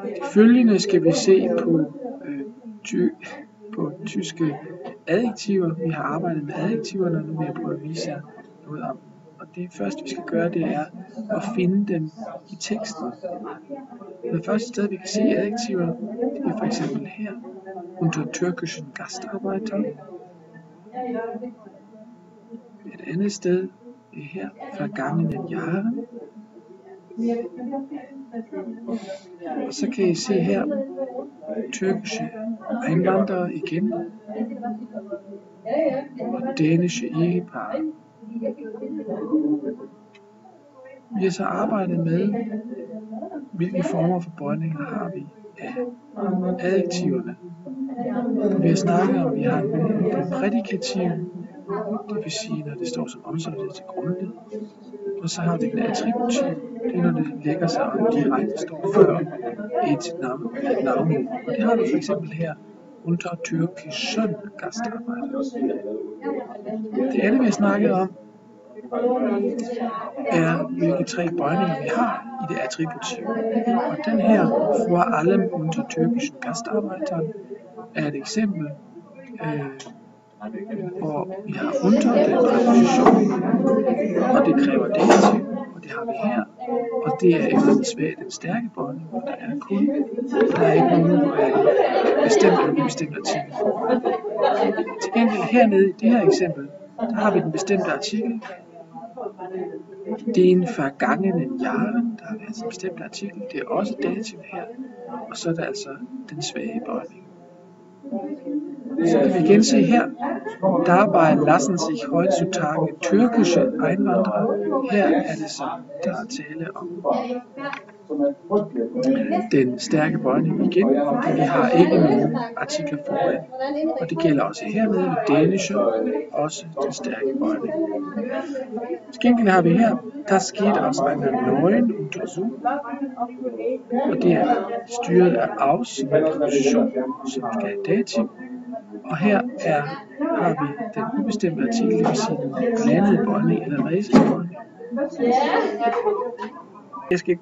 Det følgende skal vi se på tyske adjektiver. Vi har arbejdet med adjektiverne, og nu vil jeg prøve at vise jer noget om dem. Og det første vi skal gøre, det er at finde dem i teksten. Det første sted vi kan se adjektiver, det er for eksempel her, unter türkischen Gastarbeitern. Et andet sted er her, vergangenen Jahren. Og så kan I se her, tyrkiske Einwanderer igen, og dänische Ehepar. Vi har så arbejdet med, hvilke former for bøjninger har vi af adjektiverne. Vi har snakket om, at vi har den prædikativ, det vil sige, når det står som omsættet til grundled. Og så har vi den attributiv, det er, når det lægger sig og direkte står før et navn. Og det har vi for eksempel her, unter türkischen Gastarbeiter. Det andet, vi har snakket om, er, hvilke tre bøjninger vi har i det attributive. Og den her, vor allem unter türkischen Gastarbeitern, er et eksempel, hvor vi har unter den præposition, og det kræver dativ, og det har vi her, og det er efter den svage, den stærke bøjning, hvor der er ikke nogen bestemt artikel. Til gengæld hernede i det her eksempel, der har vi den bestemte artikel, den vergangenen Jahren, der har vi altså en bestemt artikel, det er også dativ her, og så er der altså den svage bøjning. Så kan vi igen se her, dabei lassen sich heutzutage türkische Einwanderer. Her er det så, der er tale om den stærke bøjning igen, fordi vi har ikke nogen artikler foran. Og det gælder også hernede ved dänische, også den stærke bøjning. Til gengæld har vi her, das geht aus einer neuen Untersuchung, og det er styret af aus, som er præposition, som skal have dativ. Og her har vi den ubestemte artikel, det vil sige den blandede bøjning eller ræsebøjning. Jeg skal